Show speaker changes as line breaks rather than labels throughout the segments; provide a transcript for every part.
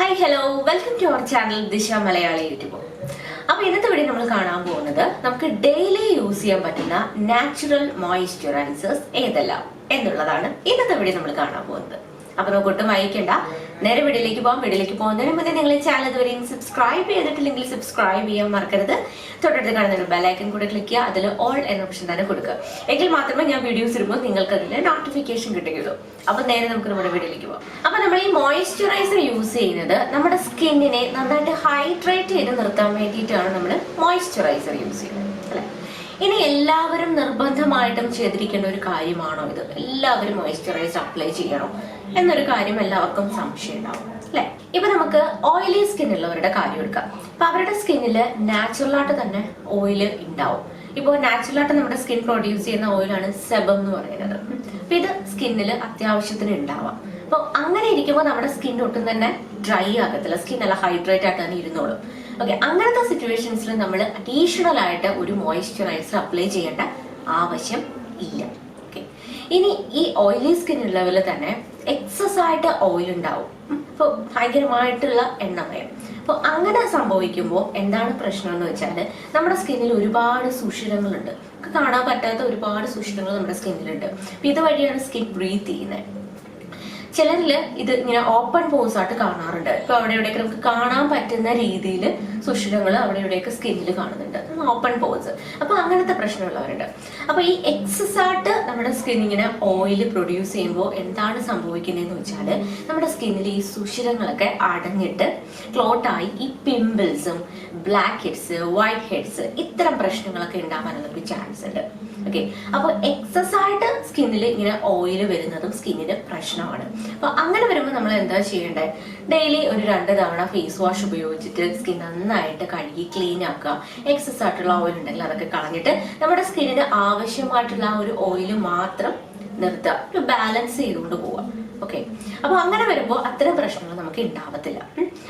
Hi, hello, welcome to our channel Disha Malayalam YouTube. അപ്പോൾ ഇന്നത്തെ video നമ്മൾ കാണാൻ പോകുന്നത് നമുക്ക് ഡെയിലി യൂസ് ചെയ്യാൻ പറ്റുന്ന നാച്ചുറൽ മോയ്സ്ചറൈസേഴ്സ് ഏതെല്ലാം എന്നുള്ളതാണ് ഇന്നത്തെ വീഡിയോ നമ്മൾ കാണാൻ പോകുന്നത്. അപ്പോൾ നമുക്ക് ഒട്ടും വൈകിക്കണ്ട, നേരെ വീഡിയോയിലേക്ക് പോകാം. വീഡിയോയിലേക്ക് പോകുന്നതിന് മുന്നേ നിങ്ങൾ ഈ ചാനൽ ഇതുവരെയും സബ്സ്ക്രൈബ് ചെയ്തിട്ടില്ലെങ്കിൽ സബ്സ്ക്രൈബ് ചെയ്യാൻ മറക്കരുത്. തൊട്ടടുത്ത് കാണുന്ന ബെല്ലൈക്കൺ കൂടെ ക്ലിക്ക് ചെയ്യുക, അതിൽ ഓൾ എന്ന ഓപ്ഷൻ തന്നെ കൊടുക്കുക. എങ്കിൽ മാത്രമേ ഞാൻ വീഡിയോസ് ഇടുമ്പോൾ നിങ്ങൾക്ക് അതിന്റെ നോട്ടിഫിക്കേഷൻ കിട്ടുകയുള്ളൂ. അപ്പൊ നേരെ നമുക്ക് നമ്മുടെ വീഡിയോയിലേക്ക് പോകാം. അപ്പൊ നമ്മൾ ഈ മോയ്സ്ചറൈസർ യൂസ് ചെയ്യുന്നത് നമ്മുടെ സ്കിന്നിനെ നന്നായിട്ട് ഹൈഡ്രേറ്റ് ചെയ്ത് നിർത്താൻ വേണ്ടിയിട്ടാണ് നമ്മൾ മോയ്സ്ചറൈസർ യൂസ് ചെയ്യുന്നത്, അല്ലെ? ഇനി എല്ലാവരും നിർബന്ധമായിട്ടും ചെയ്തിരിക്കേണ്ട ഒരു കാര്യമാണോ ഇത്? എല്ലാവരും മോയ്സ്ചറൈസർ അപ്ലൈ ചെയ്യണോ എന്നൊരു കാര്യം എല്ലാവർക്കും സംശയം ഉണ്ടാവും, അല്ലെ? ഇപ്പൊ നമുക്ക് ഓയിലി സ്കിൻ ഉള്ളവരുടെ കാര്യം എടുക്കാം. അപ്പൊ അവരുടെ സ്കിന്നില് നാച്ചുറലായിട്ട് തന്നെ ഓയില് ഉണ്ടാവും. ഇപ്പോൾ നാച്ചുറലായിട്ട് നമ്മുടെ സ്കിൻ പ്രൊഡ്യൂസ് ചെയ്യുന്ന ഓയിലാണ് സെബം എന്ന് പറയുന്നത്. അപ്പൊ ഇത് സ്കിന്നിൽ അത്യാവശ്യത്തിന് ഉണ്ടാവാം. അപ്പൊ അങ്ങനെ ഇരിക്കുമ്പോൾ നമ്മുടെ സ്കിൻ ഒട്ടും തന്നെ ഡ്രൈ ആകത്തില്ല, സ്കിൻ നല്ല ഹൈഡ്രേറ്റ് ആയിട്ട് തന്നെ ഇരുന്നോളും. ഓക്കെ, അങ്ങനത്തെ സിറ്റുവേഷൻസിൽ നമ്മൾ അഡീഷണൽ ആയിട്ട് ഒരു മോയ്സ്ചറൈസർ അപ്ലൈ ചെയ്യേണ്ട ആവശ്യം ഇല്ല. ഓക്കെ, ഇനി ഈ ഓയിലി സ്കിൻ ഉള്ളവരിൽ തന്നെ എക്സസ് ആയിട്ട് ഓയിൽ ഉണ്ടാവും, ഇപ്പോൾ ഭയങ്കരമായിട്ടുള്ള എണ്ണമയം. അപ്പോൾ അങ്ങനെ സംഭവിക്കുമ്പോൾ എന്താണ് പ്രശ്നം എന്ന് വെച്ചാൽ നമ്മുടെ സ്കിന്നിൽ ഒരുപാട് സുഷിരങ്ങളുണ്ട്, കാണാൻ പറ്റാത്ത ഒരുപാട് സുഷിരങ്ങൾ നമ്മുടെ സ്കിന്നിലുണ്ട്. അപ്പൊ ഇതുവഴിയാണ് സ്കിൻ ബ്രീത്ത് ചെയ്യുന്നത്. ചിലരില് ഇത് ഇങ്ങനെ ഓപ്പൺ പോസ് ആയിട്ട് കാണാറുണ്ട്. ഇപ്പൊ അവിടെ ഇവിടെയൊക്കെ നമുക്ക് കാണാൻ പറ്റുന്ന രീതിയിൽ സുഷിരങ്ങൾ അവിടെ ഇവിടെയൊക്കെ സ്കിന്നിൽ കാണുന്നുണ്ട്, ഓപ്പൺ പോസ്. അപ്പൊ അങ്ങനത്തെ പ്രശ്നമുള്ളവരുണ്ട്. അപ്പൊ ഈ എക്സസ് ആയിട്ട് നമ്മുടെ സ്കിൻ ഇങ്ങനെ ഓയിൽ പ്രൊഡ്യൂസ് ചെയ്യുമ്പോൾ എന്താണ് സംഭവിക്കുന്നതെന്ന് വെച്ചാല് നമ്മുടെ സ്കിന്നിൽ ഈ സുഷിരങ്ങളൊക്കെ അടഞ്ഞിട്ട് ക്ലോട്ടായി ഈ പിമ്പിൾസും ബ്ലാക്ക് ഹെഡ്സ്, വൈറ്റ് ഹെഡ്സ്, ഇത്തരം പ്രശ്നങ്ങളൊക്കെ ഉണ്ടാവാനുള്ള ഒരു ചാൻസ് ഉണ്ട്. ഓക്കെ, അപ്പൊ എക്സസ് ആയിട്ട് സ്കിന്നിൽ ഇങ്ങനെ ഓയിൽ വരുന്നതും സ്കിന്നിന് പ്രശ്നമാണ്. അപ്പൊ അങ്ങനെ വരുമ്പോൾ നമ്മൾ എന്താ ചെയ്യേണ്ടത്? ഡെയിലി ഒരു 2 തവണ ഫേസ് വാഷ് ഉപയോഗിച്ചിട്ട് സ്കിൻ നന്നായിട്ട് കഴുകി ക്ലീൻ ആക്കുക. എക്സസ് ആയിട്ടുള്ള ഓയിൽ ഉണ്ടെങ്കിൽ അതൊക്കെ കളഞ്ഞിട്ട് നമ്മുടെ സ്കിന്നിന് ആവശ്യമായിട്ടുള്ള ആ ഒരു ഓയിൽ മാത്രം നിർത്തുക, ഒരു ബാലൻസ് ചെയ്തുകൊണ്ട് പോവുക. ഓക്കെ, അപ്പൊ അങ്ങനെ വരുമ്പോൾ അത്തരം പ്രശ്നങ്ങൾ നമുക്ക് ഉണ്ടാവത്തില്ല.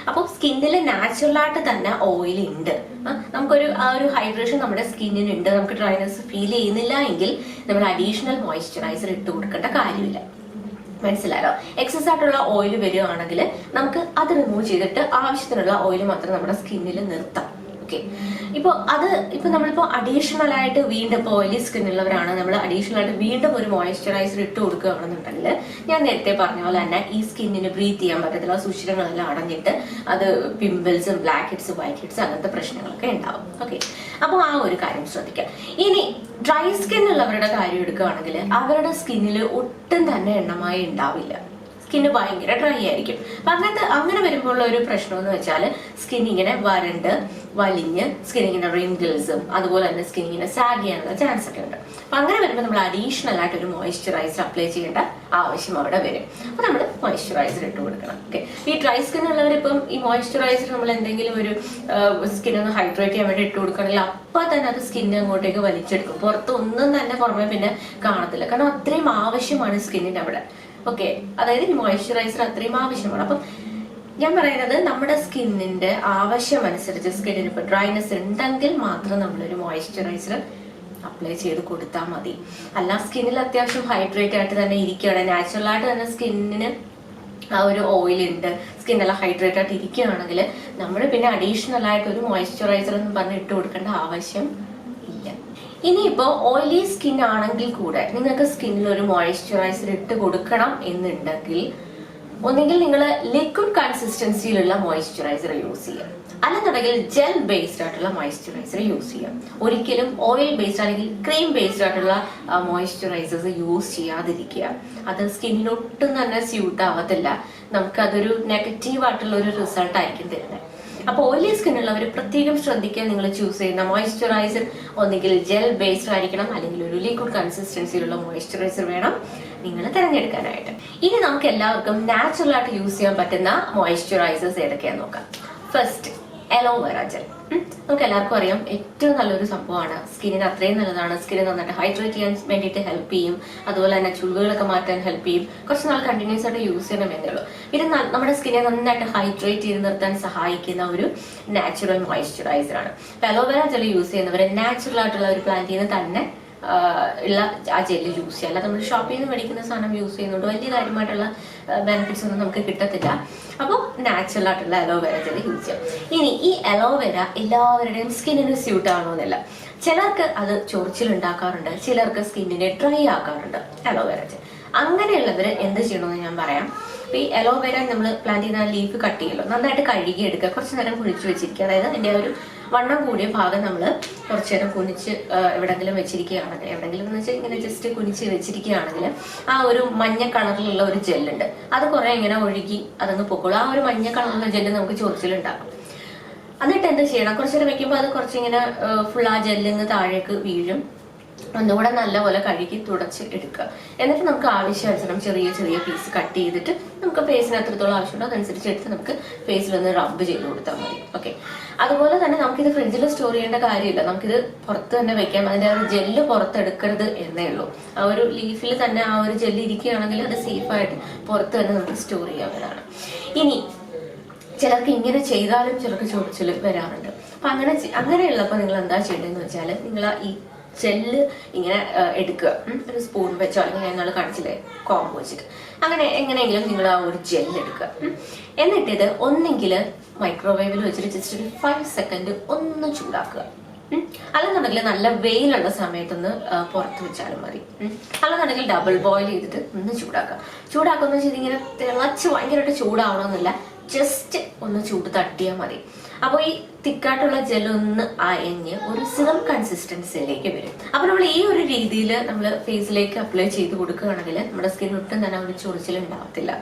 അപ്പൊ സ്കിന്നിൽ നാച്ചുറലായിട്ട് തന്നെ ഓയിൽ ഉണ്ട്, നമുക്കൊരു ആ ഒരു ഹൈഡ്രേഷൻ നമ്മുടെ സ്കിന്നിന് ഉണ്ട്, നമുക്ക് ഡ്രൈനെസ് ഫീൽ ചെയ്യുന്നില്ല എങ്കിൽ നമ്മൾ അഡീഷണൽ മോയ്സ്ചറൈസർ ഇട്ട് കൊടുക്കേണ്ട കാര്യമില്ല. മനസ്സിലായോ? എക്സസ് ആയിട്ടുള്ള ഓയിൽ വരികയാണെങ്കിൽ നമുക്ക് അത് റിമൂവ് ചെയ്തിട്ട് ആവശ്യത്തിനുള്ള ഓയിൽ മാത്രം നമ്മുടെ സ്കിന്നിൽ നിർത്താം. ഓക്കെ, ഇപ്പൊ നമ്മളിപ്പോ അഡീഷണൽ ആയിട്ട് വീണ്ടും ഇപ്പൊ ഓയിലി സ്കിൻ ഉള്ളവരാണ്, നമ്മൾ അഡീഷണൽ ആയിട്ട് വീണ്ടും ഒരു മോയ്സ്ചറൈസർ ഇട്ട് കൊടുക്കുകയാണെന്നുണ്ടെങ്കിൽ ഞാൻ നേരത്തെ പറഞ്ഞ പോലെ തന്നെ ഈ സ്കിന്നിന് ബ്രീത്ത് ചെയ്യാൻ പറ്റത്തില്ല, സുഷിരങ്ങളെല്ലാം അടഞ്ഞിട്ട് അത് പിമ്പിൾസും ബ്ലാക്ക് ഹെഡ്സ്, വൈറ്റ് ഹെഡ്സ് അങ്ങനത്തെ പ്രശ്നങ്ങളൊക്കെ ഉണ്ടാവും. ഓക്കെ, അപ്പൊ ആ ഒരു കാര്യം ശ്രദ്ധിക്കാം. ഇനി ഡ്രൈ സ്കിൻ ഉള്ളവരുടെ കാര്യം എടുക്കുകയാണെങ്കിൽ അവരുടെ സ്കിന്നിൽ ഒട്ടും തന്നെ എണ്ണമായി ഉണ്ടാവില്ല, സ്കിന്ന് ഭയങ്കര ഡ്രൈ ആയിരിക്കും. അപ്പൊ അങ്ങനെ വരുമ്പോൾ ഒരു പ്രശ്നം എന്ന് വെച്ചാൽ സ്കിൻ ഇങ്ങനെ വരണ്ട് വലിഞ്ഞ് സ്കിൻ ഇങ്ങനെ റിങ്കിൾസും അതുപോലെ തന്നെ സ്കിൻ ഇങ്ങനെ സാഗ് ചെയ്യാനുള്ള ചാൻസ് ഒക്കെ ഉണ്ട്. അപ്പൊ അങ്ങനെ വരുമ്പോൾ നമ്മൾ അഡീഷണൽ ആയിട്ട് ഒരു മോയ്സ്ചറൈസർ അപ്ലൈ ചെയ്യേണ്ട ആവശ്യം അവിടെ വരും. അപ്പൊ നമ്മൾ മോയ്സ്ചറൈസർ ഇട്ട് കൊടുക്കണം. ഓക്കെ, ഈ ഡ്രൈ സ്കിൻ ഉള്ളവർ ഇപ്പം ഈ മോയ്സ്ചറൈസർ നമ്മൾ എന്തെങ്കിലും ഒരു സ്കിൻ ഒന്ന് ഹൈഡ്രേറ്റ് ചെയ്യാൻ വേണ്ടി ഇട്ട് കൊടുക്കണമെങ്കിൽ അപ്പൊ തന്നെ അത് സ്കിൻ അങ്ങോട്ടേക്ക് വലിച്ചെടുക്കും, പുറത്ത് ഒന്നും തന്നെ പുറമെ പിന്നെ കാണത്തില്ല, കാരണം അത്രയും ആവശ്യമാണ് സ്കിന്നിന്റെ അവിടെ. ഓക്കെ, അതായത് ഈ മോയ്സ്ചറൈസർ അത്രയും ആവശ്യമാണ്. അപ്പം ഞാൻ പറയുന്നത് നമ്മുടെ സ്കിന്നിന്റെ ആവശ്യം അനുസരിച്ച് സ്കിന്നിന് ഇപ്പൊ ഡ്രൈനെസ് ഉണ്ടെങ്കിൽ മാത്രം നമ്മളൊരു മോയ്സ്ചറൈസർ അപ്ലൈ ചെയ്ത് കൊടുത്താൽ മതി. അല്ല, സ്കിന്നിൽ അത്യാവശ്യം ഹൈഡ്രേറ്റ് ആയിട്ട് തന്നെ ഇരിക്കുകയാണ്, നാച്ചുറൽ ആയിട്ട് തന്നെ സ്കിന്നിന് ആ ഒരു ഓയിൽ ഉണ്ട്, സ്കിൻ എല്ലാം ഹൈഡ്രേറ്റ് ആയിട്ട് ഇരിക്കുകയാണെങ്കിൽ നമ്മൾ പിന്നെ അഡീഷണൽ ആയിട്ട് ഒരു മോയ്സ്ചറൈസർ എന്ന് പറഞ്ഞ് ഇട്ട് കൊടുക്കേണ്ട ആവശ്യം ഇല്ല. ഇനിയിപ്പോ ഓയിലി സ്കിൻ ആണെങ്കിൽ കൂടെ നിങ്ങൾക്ക് സ്കിന്നിൽ ഒരു മോയ്സ്ചറൈസർ ഇട്ട് കൊടുക്കണം എന്നുണ്ടെങ്കിൽ ഒന്നെങ്കിൽ നിങ്ങൾ ലിക്വിഡ് കൺസിസ്റ്റൻസിയിലുള്ള മോയ്സ്ചറൈസർ യൂസ് ചെയ്യാം, അല്ലെന്നുണ്ടെങ്കിൽ ജെൽ ബേസ്ഡ് ആയിട്ടുള്ള മോയ്സ്ചറൈസർ യൂസ് ചെയ്യാം. ഒരിക്കലും ഓയിൽ ബേസ്ഡ് അല്ലെങ്കിൽ ക്രീം ബേസ്ഡ് ആയിട്ടുള്ള മോയ്സ്ചറൈസേഴ്സ് യൂസ് ചെയ്യാതിരിക്കുക. അത് സ്കിന്നിന് ഒട്ടും തന്നെ സ്യൂട്ട് ആവത്തില്ല, നമുക്ക് അതൊരു നെഗറ്റീവ് ആയിട്ടുള്ള ഒരു റിസൾട്ട് ആയിരിക്കും തരുന്നത്. അപ്പൊ ഓയിലി സ്കിൻ ഉള്ളവർ പ്രത്യേകം ശ്രദ്ധിക്കാൻ, നിങ്ങൾ ചൂസ് ചെയ്യുന്ന മോയ്സ്ചറൈസർ ഒന്നെങ്കിൽ ജെൽ ബേസ്ഡ് ആയിരിക്കണം, അല്ലെങ്കിൽ ഒരു ലിക്വിഡ് കൺസിസ്റ്റൻസിയിലുള്ള മോയ്സ്ചറൈസർ വേണം നിങ്ങൾ തിരഞ്ഞെടുക്കാനായിട്ട്. ഇനി നമുക്ക് എല്ലാവർക്കും നാച്ചുറൽ ആയിട്ട് യൂസ് ചെയ്യാൻ പറ്റുന്ന മോയ്സ്ചറൈസേഴ്സ് ഏതൊക്കെയാന്ന് നോക്കാം. First, aloe vera gel. നമുക്ക് എല്ലാവർക്കും അറിയാം, ഏറ്റവും നല്ലൊരു സംഭവമാണ്, സ്കിന്നിന് അത്രയും നല്ലതാണ്, സ്കിന്നിന് നന്നായിട്ട് ഹൈഡ്രേറ്റ് ചെയ്യാൻ വേണ്ടിയിട്ട് ഹെൽപ്പ് ചെയ്യും, അതുപോലെ തന്നെ ചുളിവുകളൊക്കെ മാറ്റാൻ ഹെൽപ്പ് ചെയ്യും. കുറച്ച് നാൾ കണ്ടിന്യൂസ് ആയിട്ട് യൂസ് ചെയ്യണമെന്നേ ഉള്ളൂ. ഇത് നമ്മുടെ സ്കിന്നെ നന്നായിട്ട് ഹൈഡ്രേറ്റ് ചെയ്ത് നിർത്താൻ സഹായിക്കുന്ന ഒരു നാച്ചുറൽ മോയ്സ്ചറൈസർ ആണ്. അലോവേറ ജെൽ യൂസ് ചെയ്യുന്നവരെ നാച്ചുറൽ ആയിട്ടുള്ള ഒരു പ്ലാന്റിൽ നിന്ന് തന്നെ ഉള്ള ആ ജെല്ല് യൂസ് ചെയ്യുക, അല്ലാതെ നമ്മൾ ഷോപ്പിൽ നിന്ന് മേടിക്കുന്ന സാധനം യൂസ് ചെയ്യുന്നതുകൊണ്ട് വലിയ കാര്യമായിട്ടുള്ള ബെനിഫിറ്റ്സ് ഒന്നും നമുക്ക് കിട്ടത്തില്ല. അപ്പോൾ നാച്ചുറൽ ആയിട്ടുള്ള അലോവേര ജെൽ യൂസ് ചെയ്യാം. ഇനി ഈ അലോവേര എല്ലാവരുടെയും സ്കിന്നിന് സ്യൂട്ട് ആവണമെന്നില്ല. ചിലർക്ക് അത് ചൊറിച്ചിലുണ്ടാക്കാറുണ്ട്, ചിലർക്ക് സ്കിന്നിനെ ഡ്രൈ ആക്കാറുണ്ട് അലോവേര ജെൽ. അങ്ങനെയുള്ളവർ എന്ത് ചെയ്യണമെന്ന് ഞാൻ പറയാം. ഈ അലോവേര നമ്മൾ പ്ലാന്റ് ചെയ്യുന്ന ലീഫ് കട്ട് ചെയ്യല്ലോ, നന്നായിട്ട് കഴുകി എടുക്കുക, കുറച്ച് നേരം കുഴിച്ച് വെച്ചിരിക്കുക. അതായത് അതിൻ്റെ ഒരു വണ്ണം കൂടിയ ഭാഗം നമ്മൾ കുറച്ചു നേരം കുനിച്ച് എവിടെങ്കിലും വെച്ചിരിക്കുകയാണെങ്കിൽ, എവിടെങ്കിലും എന്ന് വെച്ചാൽ ഇങ്ങനെ ജസ്റ്റ് കുനിച്ച് വെച്ചിരിക്കുകയാണെങ്കിൽ ആ ഒരു മഞ്ഞ കളറിലുള്ള ഒരു ജെല്ലുണ്ട്, അത് കുറെ ഇങ്ങനെ ഒഴുകി അതങ്ങ് പൊക്കോളും. ആ ഒരു മഞ്ഞ കളറിലുള്ള ജെല്ല് നമുക്ക് ചൊറിച്ചിലുണ്ടാകും. എന്നിട്ട് എന്ത് ചെയ്യണം, കുറച്ചു നേരം വെക്കുമ്പോൾ അത് കുറച്ചിങ്ങനെ ഫുൾ ആ ജെല്ലിന്ന് താഴേക്ക് വീഴും. ഒന്നുകൂടെ നല്ലപോലെ കഴുകി തുടച്ച് എടുക്കുക. എന്നിട്ട് നമുക്ക് ആവശ്യാനുസരണം ചെറിയ ചെറിയ പീസ് കട്ട് ചെയ്തിട്ട് നമുക്ക് ഫേസിന് എത്രത്തോളം ആവശ്യമുണ്ടോ അതനുസരിച്ച് എടുത്ത് നമുക്ക് ഫേസിൽ ഒന്ന് റബ്ബ് ചെയ്ത് കൊടുത്താൽ മതി. ഓക്കെ, അതുപോലെ തന്നെ നമുക്കിത് ഫ്രിഡ്ജിൽ സ്റ്റോർ ചെയ്യേണ്ട കാര്യമില്ല, നമുക്കിത് പുറത്ത് തന്നെ വെക്കാം. അതിന്റെ ആ ഒരു ജെല്ല് പുറത്തെടുക്കരുത് എന്നേ ഉള്ളൂ. ആ ഒരു ലീഫിൽ തന്നെ ആ ഒരു ജെല്ല് ഇരിക്കുകയാണെങ്കിൽ അത് സേഫായിട്ട് പുറത്ത് തന്നെ നമുക്ക് സ്റ്റോർ ചെയ്യാവുന്നതാണ്. ഇനി ചിലർക്ക് ഇങ്ങനെ ചെയ്താലും ചിലർക്ക് ചൊറിച്ചിൽ വരാറുണ്ട്. അപ്പൊ അങ്ങനെയുള്ളപ്പോൾ നിങ്ങൾ എന്താ ചെയ്യേണ്ടതെന്ന് വെച്ചാൽ, നിങ്ങൾ ഈ ജെല്ല് ഇങ്ങനെ എടുക്കുക, ഒരു സ്പൂൺ വെച്ചോ അല്ലെങ്കിൽ ഞങ്ങൾ കാണിച്ചില്ലേ കോമ്പ് വെച്ചിട്ട്, അങ്ങനെ എങ്ങനെയെങ്കിലും നിങ്ങൾ ആ ഒരു ജെല്ല് എടുക്കുക. എന്നിട്ട് ഇത് ഒന്നെങ്കിൽ മൈക്രോവേവിൽ വെച്ചിട്ട് ജസ്റ്റ് ഒരു 5 സെക്കൻഡ് ഒന്ന് ചൂടാക്കുക. അല്ലെന്നുണ്ടെങ്കിൽ നല്ല വെയിലുള്ള സമയത്തൊന്ന് പുറത്ത് വെച്ചാലും മതി. അല്ലെന്നുണ്ടെങ്കിൽ ഡബിൾ ബോയിൽ ചെയ്തിട്ട് ഒന്ന് ചൂടാക്കുക എന്ന് വെച്ചാൽ ഇങ്ങനെ തിളച്ച് ഭയങ്കരമായിട്ട് ചൂടാവണമെന്നില്ല, ജസ്റ്റ് ഒന്ന് ചൂട് തട്ടിയാൽ മതി. അപ്പോൾ ഈ തിക്കായിട്ടുള്ള ജെല്ലൊന്ന് അയഞ്ഞ് ഒരു സിറം കൺസിസ്റ്റൻസിയിലേക്ക് വരും. അപ്പൊ നമ്മൾ ഈ ഒരു രീതിയിൽ നമ്മൾ ഫേസിലേക്ക് അപ്ലൈ ചെയ്ത് കൊടുക്കുകയാണെങ്കിൽ നമ്മുടെ സ്കിൻ ഒട്ടും തന്നെ ഒരു ചൊറിച്ചിൽ ഉണ്ടാവത്തില്ല.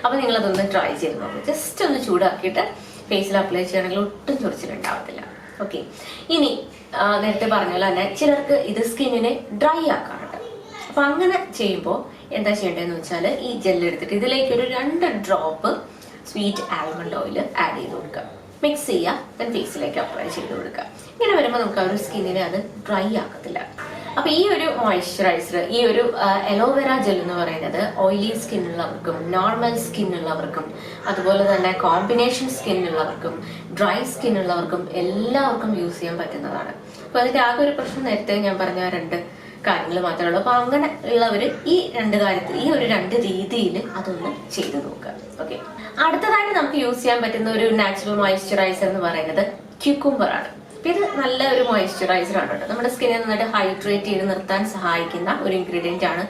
അപ്പൊ നിങ്ങൾ അതൊന്ന് ട്രൈ ചെയ്ത് നോക്കും. ജസ്റ്റ് ഒന്ന് ചൂടാക്കിയിട്ട് ഫേസിൽ അപ്ലൈ ചെയ്യുകയാണെങ്കിൽ ഒട്ടും ചൊറിച്ചിൽ ഉണ്ടാവത്തില്ല. ഓക്കെ, ഇനി നേരത്തെ പറഞ്ഞ തന്നെ ചിലർക്ക് ഇത് സ്കിന്നിനെ ഡ്രൈ ആക്കാറുണ്ട്. അപ്പൊ അങ്ങനെ ചെയ്യുമ്പോൾ എന്താ ചെയ്യേണ്ടതെന്ന് വെച്ചാൽ, ഈ ജെല്ല് എടുത്തിട്ട് ഇതിലേക്ക് ഒരു 2 drop sweet almond oil add ചെയ്ത് കൊടുക്കുക, മിക്സ് ചെയ്യുക, ദെൻ ഫേസിലേക്ക് അപ്ലൈ ചെയ്ത് കൊടുക്കുക. ഇങ്ങനെ വരുമ്പോൾ നമുക്ക് ആ ഒരു സ്കിന്നിനെ അത് ഡ്രൈ ആക്കത്തില്ല. അപ്പൊ ഈ ഒരു മോയ്സ്ചറൈസർ, ഈ ഒരു അലോവേര ജെൽ എന്ന് പറയുന്നത് ഓയിലി സ്കിന്നുള്ളവർക്കും നോർമൽ സ്കിന്നുള്ളവർക്കും അതുപോലെ തന്നെ കോമ്പിനേഷൻ സ്കിന്നുള്ളവർക്കും ഡ്രൈ സ്കിന്നുള്ളവർക്കും എല്ലാവർക്കും യൂസ് ചെയ്യാൻ പറ്റുന്നതാണ്. അപ്പൊ അതിന്റെ ആകെ ഒരു പ്രശ്നം നേരത്തെ ഞാൻ പറഞ്ഞ 2 കാര്യങ്ങൾ മാത്രമേ ഉള്ളൂ. അപ്പൊ അങ്ങനെ ഉള്ളവര് ഈ 2 കാര്യത്തിൽ ഈ ഒരു 2 രീതിയിൽ അതൊന്ന് ചെയ്ത് നോക്കുക. ഓക്കെ, അടുത്തതായിട്ട് നമുക്ക് യൂസ് ചെയ്യാൻ പറ്റുന്ന ഒരു നാച്ചുറൽ മോയ്സ്ചറൈസർ എന്ന് പറയുന്നത് ക്യൂക്കുംബർ ആണ്. ഇത് നല്ല ഒരു മോയ്സ്ചറൈസർ ആണ്. നമ്മുടെ സ്കിന്നെ നന്നായിട്ട് ഹൈഡ്രേറ്റ് ചെയ്ത് നിർത്താൻ സഹായിക്കുന്ന ഒരു ഇൻഗ്രീഡിയന്റ് ആണ്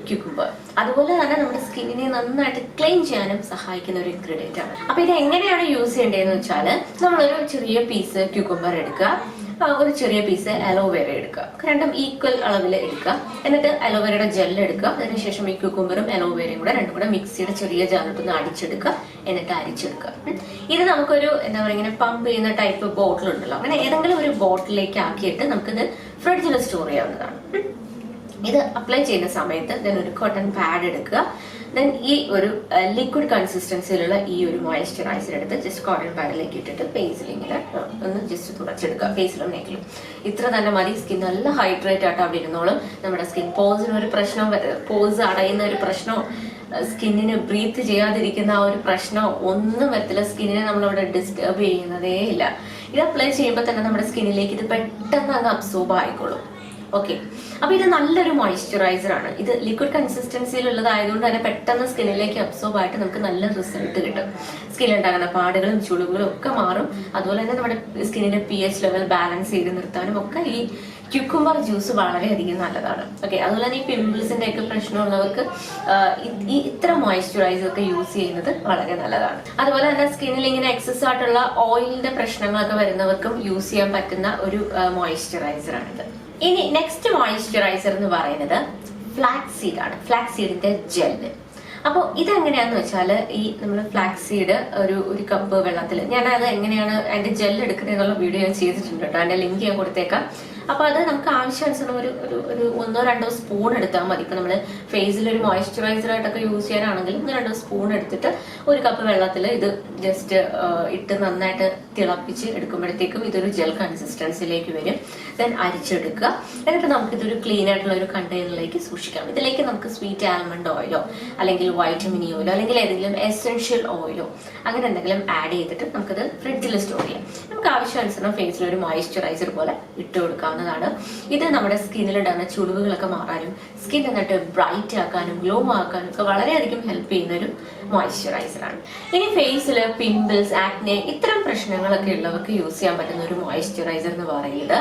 ക്യൂക്കുംബർ. അതുപോലെ തന്നെ നമ്മുടെ സ്കിന്നിനെ നന്നായിട്ട് ക്ലീൻ ചെയ്യാനും സഹായിക്കുന്ന ഒരു ഇൻഗ്രീഡിയന്റ് ആണ്. അപ്പൊ ഇത് എങ്ങനെയാണ് യൂസ് ചെയ്യേണ്ടതെന്ന് വെച്ചാൽ, നമ്മളൊരു ചെറിയ പീസ് ക്യൂക്കുംബർ എടുക്കുക, ഒരു ചെറിയ പീസ് അലോവേര എടുക്കുക, രണ്ടും ഈക്വൽ അളവിൽ എടുക്കുക. എന്നിട്ട് അലോവേരയുടെ ജെൽ എടുക്കുക. അതിനുശേഷം ഈ ക്യൂക്കുംബറും അലോവേരയും കൂടെ രണ്ടും കൂടെ മിക്സിയുടെ ചെറിയ ജാറിട്ടൊന്ന് അടിച്ചെടുക്കുക, എന്നിട്ട് അരിച്ചെടുക്കുക. ഇത് നമുക്കൊരു എന്താ പറയുക, ഇങ്ങനെ പമ്പ് ചെയ്യുന്ന ടൈപ്പ് ബോട്ടിൽ ഉണ്ടല്ലോ, അങ്ങനെ ഏതെങ്കിലും ഒരു ബോട്ടിലേക്ക് ആക്കിയിട്ട് നമുക്കിത് ഫ്രിഡ്ജിൽ സ്റ്റോർ ചെയ്യാവുന്നതാണ്. ഇത് അപ്ലൈ ചെയ്യുന്ന സമയത്ത് ദെൻ ഒരു കോട്ടൺ പാഡ് എടുക്കുക. ദെൻ ഈ ഒരു ലിക്വിഡ് കൺസിസ്റ്റൻസിയിലുള്ള ഈ ഒരു മോയ്സ്ചറൈസർ എടുത്ത് ജസ്റ്റ് കോട്ടൺ പാഡിലേക്ക് ഇട്ടിട്ട് ഫേസിൽ ഇങ്ങനെ ഒന്ന് ജസ്റ്റ് തുടച്ചെടുക്കുക, ഫേസിലും നെക്കിലും. ഇത്ര തന്നെ മതി. സ്കിൻ നല്ല ഹൈഡ്രേറ്റ് ആയിട്ട് അവിടെ ഇരുന്നോളും. നമ്മുടെ സ്കിൻ പോസിന് ഒരു പ്രശ്നം, പോസ് അടയുന്ന ഒരു പ്രശ്നമോ സ്കിന്നിന് ബ്രീത്ത് ചെയ്യാതിരിക്കുന്ന ആ ഒരു പ്രശ്നമോ ഒന്നും വരത്തില്ല. സ്കിന്നിനെ നമ്മളവിടെ ഡിസ്റ്റർബ് ചെയ്യുന്നതേ ഇല്ല. ഇത് അപ്ലൈ ചെയ്യുമ്പോൾ തന്നെ നമ്മുടെ സ്കിന്നിലേക്ക് ഇത് പെട്ടെന്ന് അങ്ങ് അബ്സോർബ് ആയിക്കോളും. ഓക്കെ, അപ്പൊ ഇത് നല്ലൊരു മോയ്സ്ചറൈസർ ആണ്. ഇത് ലിക്വിഡ് കൺസിസ്റ്റൻസിയിലുള്ളതായതുകൊണ്ട് തന്നെ പെട്ടെന്ന് സ്കിന്നിലേക്ക് അബ്സോർബ് ആയിട്ട് നമുക്ക് നല്ല റിസൾട്ട് കിട്ടും. സ്കിന്നിലുണ്ടാകുന്ന പാടുകളും ചുളിവുകളും ഒക്കെ മാറും. അതുപോലെ തന്നെ നമ്മുടെ സ്കിന്നിന്റെ pH ലെവൽ ബാലൻസ് ചെയ്ത് നിർത്താനും ഒക്കെ ഈ ക്യൂക്കുംബർ ജ്യൂസ് വളരെയധികം നല്ലതാണ്. ഓക്കെ, അതുപോലെ തന്നെ ഈ പിമ്പിൾസിന്റെ ഒക്കെ പ്രശ്നമുള്ളവർക്ക് ഈ ഇത്ര മോയ്സ്ചറൈസർ ഒക്കെ യൂസ് ചെയ്യുന്നത് വളരെ നല്ലതാണ്. അതുപോലെ തന്നെ സ്കിന്നിൽ ഇങ്ങനെ എക്സസ് ആയിട്ടുള്ള ഓയിലിന്റെ പ്രശ്നങ്ങളൊക്കെ വരുന്നവർക്കും യൂസ് ചെയ്യാൻ പറ്റുന്ന ഒരു മോയ്സ്ചറൈസർ ആണിത്. ഇനി നെക്സ്റ്റ് മോയ്സ്ചറൈസർ എന്ന് പറയുന്നത് ഫ്ലാക്സ് സീഡ് ആണ്, ഫ്ലാക്സ് സീഡിന്റെ ജെല്ല്. അപ്പോൾ ഇതെങ്ങനെയാന്ന് വെച്ചാൽ, ഈ നമ്മൾ ഫ്ലാക്സ് സീഡ് ഒരു കപ്പ് വെള്ളത്തിൽ, ഞാൻ അത് എങ്ങനെയാണ് അതിന്റെ ജെല്ല് എടുക്കുന്നത് എന്നുള്ള വീഡിയോ ഞാൻ ചെയ്തിട്ടുണ്ട് കേട്ടോ, അതിന്റെ ലിങ്ക് ഞാൻ കൊടുത്തേക്കാം. അപ്പൊ അത് നമുക്ക് ആവശ്യാനുസരണം ഒരു 1-2 സ്പൂൺ എടുത്താൽ മതി. ഇപ്പൊ നമ്മള് ഫേസിൽ ഒരു മോയ്സ്ചറൈസർ ആയിട്ടൊക്കെ യൂസ് ചെയ്യാനാണെങ്കിൽ 1-2 സ്പൂൺ എടുത്തിട്ട് ഒരു കപ്പ് വെള്ളത്തിൽ ഇത് ജസ്റ്റ് ഇട്ട് നന്നായിട്ട് തിളപ്പിച്ച് എടുക്കുമ്പോഴത്തേക്കും ഇതൊരു ജെൽ കൺസിസ്റ്റൻസിലേക്ക് വരും. ദെൻ അരിച്ചെടുക്കുക. എന്നിട്ട് നമുക്ക് ഇതൊരു ക്ലീൻ ആയിട്ടുള്ള ഒരു കണ്ടെയ്നറിലേക്ക് സൂക്ഷിക്കാം. ഇതിലേക്ക് നമുക്ക് സ്വീറ്റ് ആൽമണ്ട് ഓയിലോ അല്ലെങ്കിൽ വൈറ്റമിൻ ഓയിലോ അല്ലെങ്കിൽ ഏതെങ്കിലും എസെൻഷ്യൽ ഓയിലോ അങ്ങനെ എന്തെങ്കിലും ആഡ് ചെയ്തിട്ട് നമുക്കത് ഫ്രിഡ്ജിൽ സ്റ്റോർ ചെയ്യാം. നമുക്ക് ആവശ്യാനുസരണം ഫേസിൽ ഒരു മോയ്സ്ചറൈസർ പോലെ ഇട്ട് കൊടുക്കാം. ചെയ്യാവുന്നതാണ്. ഇത് നമ്മുടെ സ്കിന്നിലുണ്ടാകുന്ന ചുളിവുകളൊക്കെ മാറാനും സ്കിൻ എന്നിട്ട് ബ്രൈറ്റ് ആക്കാനും ഗ്ലോ ആക്കാനും ഒക്കെ വളരെയധികം ഹെൽപ്പ് ചെയ്യുന്ന ഒരു മോയ്സ്ചറൈസർ ആണ്. ഇനി ഫേസില് പിമ്പിൾസ്, ആക്നെ ഇത്തരം പ്രശ്നങ്ങളൊക്കെ ഉള്ളവർക്ക് യൂസ് ചെയ്യാൻ പറ്റുന്ന ഒരു മോയ്സ്ചറൈസർ എന്ന് പറയുന്നത്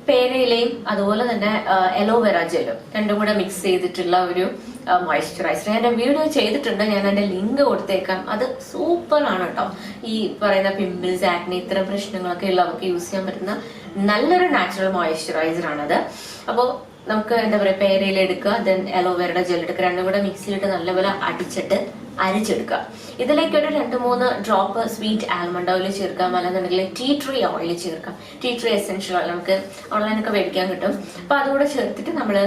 പേരയിലയും അതുപോലെ തന്നെ അലോവേറ ജെല്ലും രണ്ടും കൂടെ മിക്സ് ചെയ്തിട്ടുള്ള ഒരു മോയ്സ്ചറൈസർ. ഞാൻ വീഡിയോ ചെയ്തിട്ടുണ്ട്, ഞാൻ അതിന്റെ ലിങ്ക് കൊടുത്തേക്കാം. അത് സൂപ്പർ ആണ് കേട്ടോ. ഈ പറയുന്ന പിമ്പിൾസ്, ആക്നെ ഇത്തരം പ്രശ്നങ്ങളൊക്കെ ഉള്ളവർക്ക് യൂസ് ചെയ്യാൻ പറ്റുന്ന നല്ലൊരു നാച്ചുറൽ മോയ്സ്ചറൈസർ ആണത്. അപ്പോൾ നമുക്ക് എന്താ പറയുക, പേരയില എടുക്കുക, ദെൻ അലോവേറയുടെ ജെൽ എടുക്കുക, രണ്ടും കൂടെ മിക്സിയിലിട്ട് നല്ലപോലെ അടിച്ചിട്ട് അരിച്ചെടുക്കുക. ഇതിലേക്ക് ഒരു 2-3 ഡ്രോപ്പ് സ്വീറ്റ് ആൽമണ്ട് ഓയിൽ ചേർക്കാം, അല്ലെന്നുണ്ടെങ്കിൽ ടീ ട്രീ ഓയിൽ ചേർക്കാം. ടീ ട്രീ എസെൻഷ്യൽ ഓയിൽ നമുക്ക് ഓൺലൈനൊക്കെ മേടിക്കാൻ കിട്ടും. അപ്പൊ അതുകൂടെ ചേർത്തിട്ട് നമ്മൾ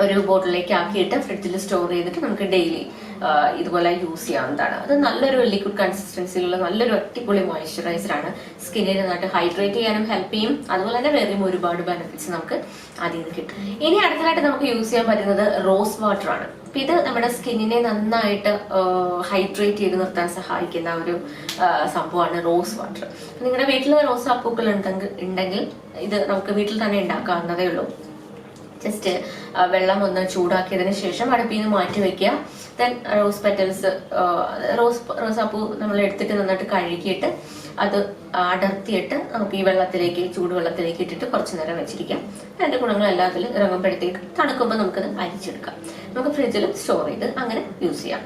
ഒരു ബോട്ടിലേക്ക് ആക്കിയിട്ട് ഫ്രിഡ്ജിൽ സ്റ്റോർ ചെയ്തിട്ട് നമുക്ക് ഡെയിലി ഇതുപോലെ യൂസ് ചെയ്യാവുന്നതാണ്. അത് നല്ലൊരു ലിക്വിഡ് കൺസിസ്റ്റൻസിയിലുള്ള നല്ലൊരു അടിപൊളി മോയ്സ്ചറൈസർ ആണ്. സ്കിന്നിനെ നന്നായിട്ട് ഹൈഡ്രേറ്റ് ചെയ്യാനും ഹെൽപ്പ് ചെയ്യും. അതുപോലെ തന്നെ വേറെയും ഒരുപാട് ബെനിഫിറ്റ്സ് നമുക്ക് അതിൽ നിന്ന് കിട്ടും. ഇനി അടുത്തതായിട്ട് നമുക്ക് യൂസ് ചെയ്യാൻ പറ്റുന്നത് റോസ് വാട്ടർ ആണ്. ഇത് നമ്മുടെ സ്കിന്നിനെ നന്നായിട്ട് ഹൈഡ്രേറ്റ് ചെയ്ത് നിർത്താൻ സഹായിക്കുന്ന ഒരു സംഭവമാണ് റോസ് വാട്ടർ. നിങ്ങളുടെ വീട്ടിൽ റോസാപ്പൂക്കൾ ഉണ്ടെങ്കിൽ ഇത് നമുക്ക് വീട്ടിൽ തന്നെ ഉണ്ടാക്കാവുന്നതേ ഉള്ളൂ. ജസ്റ്റ് വെള്ളം ഒന്ന് ചൂടാക്കിയതിന് ശേഷം അടുപ്പിൽ നിന്ന് മാറ്റി വെക്കുക. ദെൻ റോസ് പെറ്റൽസ്, റോസാപ്പൂ നമ്മൾ എടുത്തിട്ട് നന്നായിട്ട് കഴുകിയിട്ട് അത് അടർത്തിയിട്ട് നമുക്ക് ഈ വെള്ളത്തിലേക്ക്, ചൂടുവെള്ളത്തിലേക്ക് ഇട്ടിട്ട് കുറച്ചു നേരം വെച്ചിരിക്കാം. അതിന്റെ ഗുണങ്ങളെല്ലാം അതിൽ ഇറങ്ങുമ്പോഴത്തേക്ക് തണുക്കുമ്പോൾ നമുക്കത് അരിച്ചെടുക്കാം. നമുക്ക് ഫ്രിഡ്ജിൽ സ്റ്റോർ ചെയ്ത് അങ്ങനെ യൂസ് ചെയ്യാം.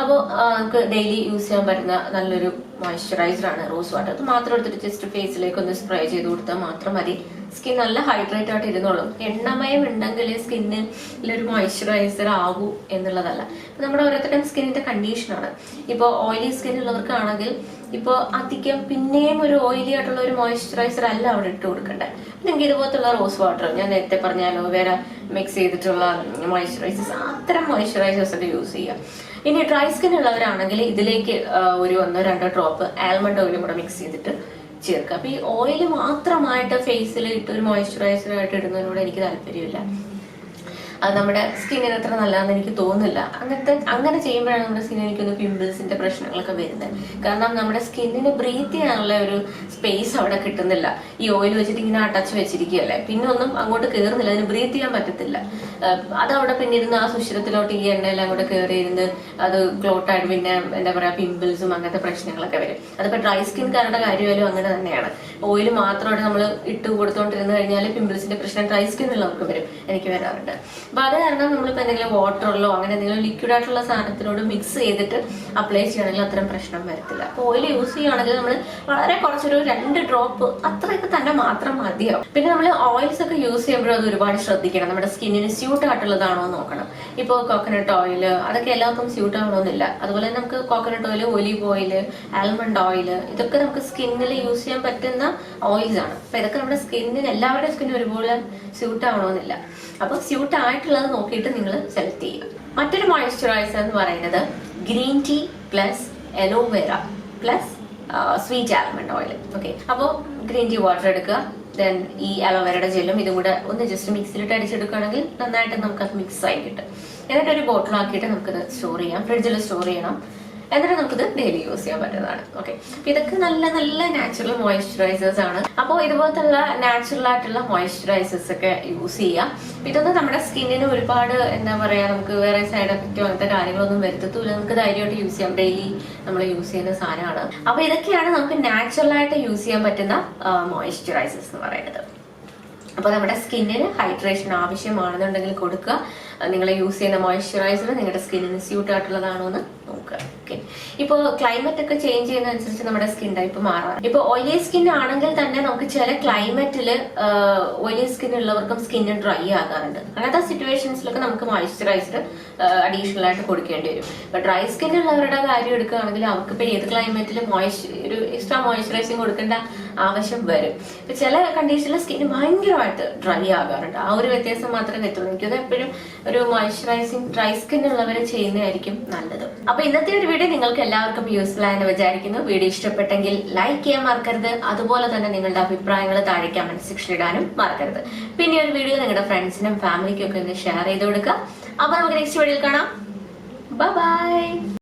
അപ്പോൾ നമുക്ക് ഡെയിലി യൂസ് ചെയ്യാൻ പറ്റുന്ന നല്ലൊരു മോയ്സ്ചറൈസർ ആണ് റോസ് വാട്ടർ. അത് മാത്രം എടുത്തിട്ട് ജസ്റ്റ് ഫേസിലേക്ക് ഒന്ന് സ്പ്രേ ചെയ്ത് കൊടുത്താൽ മാത്രം മതി. സ്കിൻ നല്ല ഹൈഡ്രേറ്റ് ആയിട്ട് ഇരുന്നോളും. എണ്ണമയം ഉണ്ടെങ്കിൽ സ്കിന്നിലൊരു മോയ്സ്ചറൈസർ ആകൂ എന്നുള്ളതല്ല. നമ്മുടെ ഓരോരുത്തരുടെയും സ്കിന്നിന്റെ കണ്ടീഷനാണ്. ഇപ്പോൾ ഓയിലി സ്കിൻ ഉള്ളവർക്കാണെങ്കിൽ ഇപ്പോൾ അധികം പിന്നെയും ഒരു ഓയിലി ആയിട്ടുള്ള ഒരു മോയ്സ്ചറൈസർ അല്ല അവിടെ ഇട്ട് കൊടുക്കേണ്ടത്. നിങ്ങൾക്ക് ഇതുപോലത്തുള്ള റോസ് വാട്ടർ, ഞാൻ നേരത്തെ പറഞ്ഞ അലോവേര മിക്സ് ചെയ്തിട്ടുള്ള മോയ്സ്ചറൈസേഴ്സ്, അത്തരം മോയ്സ്ചറൈസേഴ്സ് ഒക്കെ യൂസ് ചെയ്യുക. ഇനി ഡ്രൈ സ്കിൻ ഉള്ളവരാണെങ്കിൽ ഇതിലേക്ക് ഒരു 1-2 ഡ്രോപ്പ് ആൽമണ്ട് ഓയിലും കൂടെ മിക്സ് ചെയ്തിട്ട് ചേർക്കുക. അപ്പൊ ഈ ഓയിൽ മാത്രമായിട്ട് ഫേസിൽ ഇട്ട് ഒരു മോയ്സ്ചറൈസർ ആയിട്ട് ഇടുന്നതിനോട് എനിക്ക് താല്പര്യമില്ല. അത് നമ്മുടെ സ്കിന്നിന് അത്ര നല്ലതെന്ന് എനിക്ക് തോന്നുന്നില്ല. അങ്ങനെ ചെയ്യുമ്പോഴാണ് നമ്മുടെ സ്കിന്നിന് എനിക്കൊന്ന് പിമ്പിൾസിന്റെ പ്രശ്നങ്ങളൊക്കെ വരുന്നത്. കാരണം നമ്മുടെ സ്കിന്നിന് ബ്രീത്ത് ചെയ്യാനുള്ള ഒരു സ്പേസ് അവിടെ കിട്ടുന്നില്ല. ഈ ഓയിൽ വെച്ചിട്ട് ഇങ്ങനെ അടച്ച് വെച്ചിരിക്കുകയല്ലേ, പിന്നെ ഒന്നും അങ്ങോട്ട് കയറുന്നില്ല, അതിന് ബ്രീത്ത് ചെയ്യാൻ പറ്റത്തില്ല. അത് അവിടെ പിന്നെ ഇരുന്ന് ആ സുഷിരത്തിലോട്ട് ഈ എണ്ണയെല്ലാം കൂടെ കയറി ഇരുന്ന് അത് ക്ലോട്ടായിട്ട് പിന്നെ എന്താ പറയാ പിമ്പിൾസും അങ്ങനത്തെ പ്രശ്നങ്ങളൊക്കെ വരും. അതിപ്പോ ഡ്രൈ സ്കിൻകാരുടെ കാര്യമായാലും അങ്ങനെ തന്നെയാണ്. ഓയിൽ മാത്രമായിട്ട് നമ്മൾ ഇട്ട് കൊടുത്തോണ്ടിരുന്ന് കഴിഞ്ഞാൽ പിമ്പിൾസിന്റെ പ്രശ്നം ഡ്രൈ സ്കിന്നുള്ളവർക്ക് വരും, എനിക്ക് വരാറുണ്ട്. അപ്പൊ അത് കാരണം നമ്മളിപ്പോ എന്തെങ്കിലും വാട്ടറിലോ അങ്ങനെ എന്തെങ്കിലും ലിക്വിഡ് ആയിട്ടുള്ള സാധനത്തിനോട് മിക്സ് ചെയ്തിട്ട് അപ്ലൈ ചെയ്യണമെങ്കിൽ അത്തരം പ്രശ്നം വരത്തില്ല. അപ്പൊ ഓയിൽ യൂസ് ചെയ്യുകയാണെങ്കിൽ നമ്മൾ വളരെ കുറച്ചൊരു 2 ഡ്രോപ്പ് അത്രയൊക്കെ തന്നെ മാത്രം മതിയാവും. പിന്നെ നമ്മൾ ഓയിൽസ് ഒക്കെ യൂസ് ചെയ്യുമ്പോഴും അത് ഒരുപാട് ശ്രദ്ധിക്കണം. നമ്മുടെ സ്കിന്നിന് സ്യൂട്ട് ആയിട്ടുള്ളതാണോ എന്ന് നോക്കണം. ഇപ്പോൾ കോക്കനട്ട് ഓയിൽ അതൊക്കെ എല്ലാവർക്കും സ്യൂട്ട് ആവണമെന്നില്ല. അതുപോലെ നമുക്ക് coconut oil, olive oil, almond oil ഇതൊക്കെ നമുക്ക് സ്കിന്നിൽ യൂസ് ചെയ്യാൻ പറ്റുന്ന ഓയിൽസ് ആണ്. അപ്പൊ ഇതൊക്കെ നമ്മുടെ സ്കിന്നിന്, എല്ലാവരുടെയും സ്കിന്നിന് ഒരുപോലെ സ്യൂട്ട് ആവണമെന്നില്ല. അപ്പൊ സ്യൂട്ട് ആയിട്ടുള്ളത് നോക്കിയിട്ട് നിങ്ങൾ സെലക്ട് ചെയ്യുക. മറ്റൊരു മോയ്സ്ചറൈസർ എന്ന് പറയുന്നത് green tea plus aloe vera plus sweet almond oil. Okay, അപ്പോൾ ഗ്രീൻ ടീ വാട്ടർ എടുക്കുക, ദെൻ ഈ അലോവേറയുടെ ജെല്ലും ഇതും കൂടെ ഒന്ന് ജസ്റ്റ് മിക്സിയിലിട്ട് അടിച്ചെടുക്കുകയാണെങ്കിൽ നന്നായിട്ട് നമുക്കത് മിക്സ് ആയി കിട്ടും. എന്നിട്ട് ഒരു ബോട്ടിലാക്കിയിട്ട് നമുക്കത് സ്റ്റോർ ചെയ്യാം, ഫ്രിഡ്ജിൽ സ്റ്റോർ ചെയ്യണം. എന്നിട്ട് നമുക്കിത് ഡെയിലി യൂസ് ചെയ്യാൻ പറ്റുന്നതാണ്. ഓക്കെ, ഇതൊക്കെ നല്ല നല്ല നാച്ചുറൽ മോയ്സ്ചറൈസേഴ്സ് ആണ്. അപ്പോൾ ഇതുപോലത്തുള്ള നാച്ചുറൽ ആയിട്ടുള്ള മോയ്സ്ചറൈസേഴ്സ് ഒക്കെ യൂസ് ചെയ്യാം. ഇതൊന്നും നമ്മുടെ സ്കിന്നിന് ഒരുപാട് എന്താ പറയാ, നമുക്ക് വേറെ സൈഡ് എഫക്റ്റോ അങ്ങനത്തെ കാര്യങ്ങളൊന്നും വരുത്തത്തില്ല. നമുക്ക് ധൈര്യമായിട്ട് യൂസ് ചെയ്യാം, ഡെയിലി നമ്മൾ യൂസ് ചെയ്യുന്ന സാധനമാണ്. അപ്പൊ ഇതൊക്കെയാണ് നമുക്ക് നാച്ചുറൽ ആയിട്ട് യൂസ് ചെയ്യാൻ പറ്റുന്ന മോയ്സ്ചറൈസേഴ്സ് എന്ന് പറയുന്നത്. അപ്പൊ നമ്മുടെ സ്കിന്നിന് ഹൈഡ്രേഷൻ ആവശ്യമാണെന്നുണ്ടെങ്കിൽ കൊടുക്കുക. നിങ്ങൾ യൂസ് ചെയ്യുന്ന മോയ്സ്ചറൈസർ നിങ്ങളുടെ സ്കിന്നിന് സ്യൂട്ട് ആയിട്ടുള്ളതാണോ എന്ന് നോക്കുക. ഓക്കെ, ഇപ്പോൾ ക്ലൈമറ്റ് ഒക്കെ ചേഞ്ച് ചെയ്യുന്നതനുസരിച്ച് നമ്മുടെ സ്കിൻ ടൈപ്പ് മാറാം. ഇപ്പൊ ഓയിലി സ്കിൻ ആണെങ്കിൽ തന്നെ നമുക്ക് ചില ക്ലൈമറ്റില് ഓയിലി സ്കിൻ ഉള്ളവർക്കും സ്കിന്ന് ഡ്രൈ ആകാറുണ്ട്. അങ്ങനത്തെ സിറ്റുവേഷൻസിലൊക്കെ നമുക്ക് മോയ്സ്ചറൈസർ അഡീഷണൽ ആയിട്ട് കൊടുക്കേണ്ടി വരും. ഇപ്പൊ ഡ്രൈ സ്കിൻ ഉള്ളവരുടെ കാര്യം എടുക്കുകയാണെങ്കിൽ അവർക്ക് ഇപ്പൊ ഏത് ക്ലൈമറ്റിൽ ഒരു എക്സ്ട്രാ മോയ്സ്ചറൈസിങ് കൊടുക്കേണ്ട ആവശ്യം വരും. ഇപ്പൊ ചില കണ്ടീഷനിൽ സ്കിൻ ഭയങ്കരമായിട്ട് ഡ്രൈ ആകാറുണ്ട്. ആ ഒരു വ്യത്യാസം മാത്രമേ എത്തുള്ളൂ. എനിക്കത് എപ്പോഴും ഒരു മോയ്സ്ചറൈസിങ് ഡ്രൈ സ്കിൻ ഉള്ളവർ ചെയ്യുന്നതായിരിക്കും നല്ലത്. അപ്പൊ ഇന്നത്തെ ഒരു വീഡിയോ നിങ്ങൾക്ക് എല്ലാവർക്കും യൂസ്ഫുൾ ആയെന്ന് വിചാരിക്കുന്നു. വീഡിയോ ഇഷ്ടപ്പെട്ടെങ്കിൽ ലൈക്ക് ചെയ്യാൻ മറക്കരുത്. അതുപോലെ തന്നെ നിങ്ങളുടെ അഭിപ്രായങ്ങൾ താഴെ കമന്റ് സെക്ഷനിൽ ഇടാനും മറക്കരുത്. പിന്നെ ഒരു വീഡിയോ നിങ്ങളുടെ ഫ്രണ്ട്സിനും ഫാമിലിക്കും ഒക്കെ ഒന്ന് ഷെയർ ചെയ്ത് കൊടുക്കുക. അപ്പൊ നമുക്ക് നെക്സ്റ്റ് വീഡിയോയിൽ കാണാം. Bye bye.